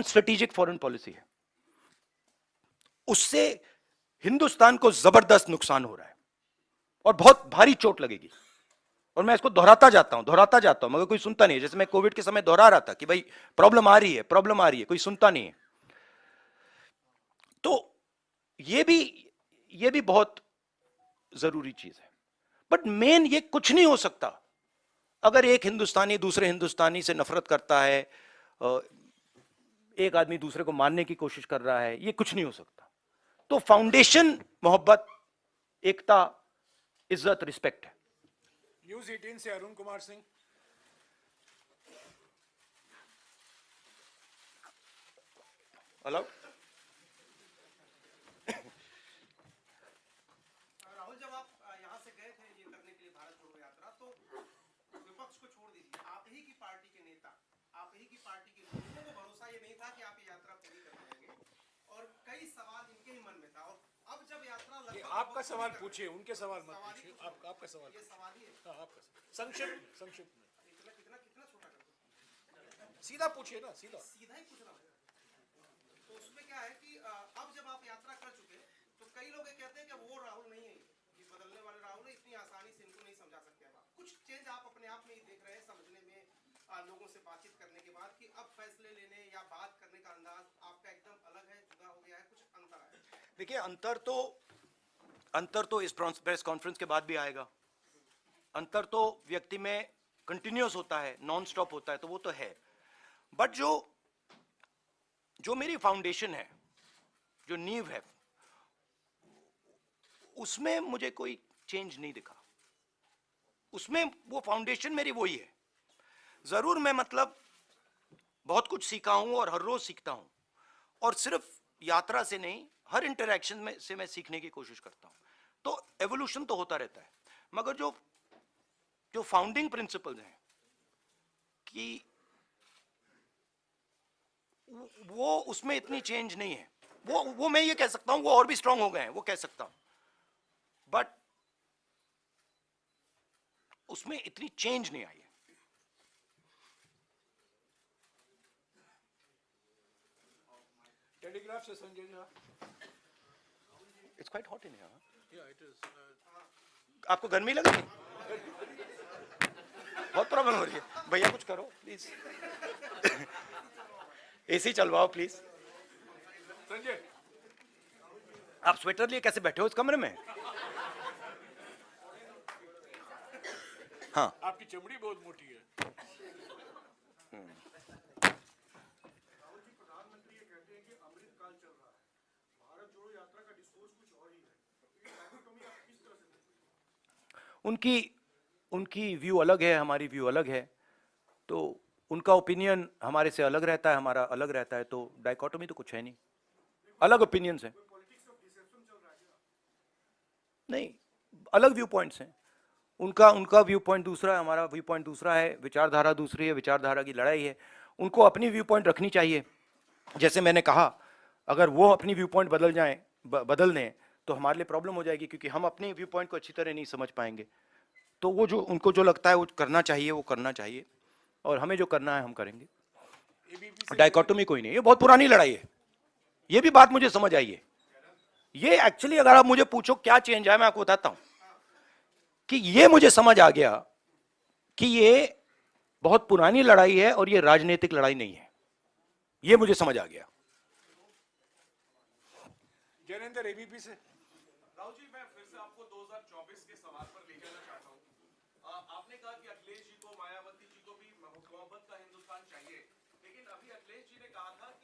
Strategic foreign policy है, उससे हिंदुस्तान को जबरदस्त नुकसान हो रहा है और बहुत भारी चोट लगेगी। और मैं इसको दोहराता जाता हूं मगर कोई सुनता नहीं है। जैसे मैं कोविड के समय दोहरा रहा था कि भाई प्रॉब्लम आ रही है, कोई सुनता नहीं है। तो ये भी बहुत जरूरी चीज है। बट मेन ये कुछ नहीं हो सकता अगर एक हिंदुस्तानी दूसरे हिंदुस्तानी से नफरत करता है, एक आदमी दूसरे को मारने की कोशिश कर रहा है, ये कुछ नहीं हो सकता। तो फाउंडेशन मोहब्बत, एकता, इज्जत, रिस्पेक्ट है। न्यूज 18 से अरुण कुमार सिंह। अलाउ। राहुल, जब आप यहाँ से गए थे ये करने के लिए भारत जोड़ो यात्रा, तो विपक्ष को छोड़ दीजिए, आप ही की पार्टी के नेता, आप ही की पार्टी के लोगों को भरोसा ये नहीं था कि आप ये यात्रा पूरी कर पाएंगे, और कई सवाल इनके ही मन में था। और अब जब यात्रा आपका सवाल पूछिए, उनके सवाल मत पूछिए। आपका सवाल, ये सवाल ही है। हाँ, आपका संक्षिप्त में इतना कितना कितना छोटा कर दो, सीधा पूछिए ना, सीधा सीधा ही पूछ रहा हूँ। तो उसमें क्या है कि अब जब आप यात्रा कर चुके, तो कई लोग ये कहते हैं कि वो राहुल नहीं है, ये बदलने वाले राहुल है, इतनी आसानी से इनको नहीं समझा सकते। अब कुछ चेंज आप अपने आप में ही देख रहे हैं, समझने में, लोगों से बातचीत करने के बाद, कि अब फैसले लेने या बात करने का अंदाज आपका एकदम अलग है, जुदा हो गया है, कुछ अंतर आया है? देखिए, अंतर तो इस प्रेस कॉन्फ्रेंस के बाद भी आएगा। अंतर तो व्यक्ति में कंटिन्यूअस होता है, नॉन स्टॉप होता है, तो वो तो है। बट जो मेरी फाउंडेशन है, जो नींव है, उसमें मुझे कोई चेंज नहीं दिखा। उसमें वो फाउंडेशन मेरी वही है। जरूर मैं मतलब बहुत कुछ सीखा हूं और हर रोज सीखता हूं, और सिर्फ यात्रा से नहीं, हर इंटरैक्शन में से मैं सीखने की कोशिश करता हूं। तो एवोल्यूशन तो होता रहता है, मगर जो फाउंडिंग प्रिंसिपल्स हैं कि वो उसमें इतनी चेंज नहीं है। वो मैं ये कह सकता हूं वो और भी स्ट्रांग हो गए हैं, वो कह सकता हूं, बट उसमें इतनी चेंज नहीं आई है। टेलीग्राफ से Sanjay Jha. It's quite hot in here. या इट इज। आपको गर्मी लग रही है? बहुत प्रॉब्लम हो रही है। भैया कुछ करो प्लीज। एसी चलवाओ प्लीज। संजय, आप स्वेटर लिए कैसे बैठे हो इस कमरे में? हाँ, आपकी चमड़ी बहुत मोटी है। राहुल जी, प्रधानमंत्री ये कहते हैं कि अमृतकाल चल रहा है, भारत जोड़ो यात्रा का डिस्कोर्स कुछ और ही है, तो ये डायकोटोमी आप किस तरह से देखते हैं? उनकी व्यू अलग है, हमारी व्यू अलग है, तो उनका ओपिनियन हमारे से अलग रहता है, हमारा अलग रहता है, तो डाइकोटोमी तो कुछ है नहीं, अलग ओपिनियंस हैं। नहीं, अलग व्यू पॉइंट्स हैं। उनका व्यू पॉइंट दूसरा है, हमारा व्यू पॉइंट दूसरा है, विचारधारा दूसरी है, विचारधारा की लड़ाई है। उनको अपनी व्यू पॉइंट रखनी चाहिए। जैसे मैंने कहा, अगर वो अपनी व्यू पॉइंट बदल दें तो हमारे लिए प्रॉब्लम हो जाएगी, क्योंकि हम अपने व्यू पॉइंट को अच्छी तरह नहीं समझ पाएंगे। तो वो जो उनको जो लगता है वो करना चाहिए, वो करना चाहिए, और हमें जो करना है हम करेंगे। डाइकोटोमी कोई नहीं, ये बहुत पुरानी लड़ाई है। ये भी बात मुझे समझ आई है। ये एक्चुअली अगर आप मुझे पूछो क्या चेंज है, मैं आपको बताता हूं कि ये मुझे समझ आ गया कि ये बहुत पुरानी लड़ाई है और ये राजनीतिक लड़ाई नहीं है। ये मुझे समझ आ गया। जैनेंद्र, एबीपी से। राहुल जी, मैं फिर से आपको 2024 के सवाल पर ले जाना चाहता हूं। आपने कहा कि अखिलेश जी को, मायावती जी को भी मोहब्बत का हिंदुस्तान चाहिए, लेकिन अभी अखिलेश जी ने कहा था कि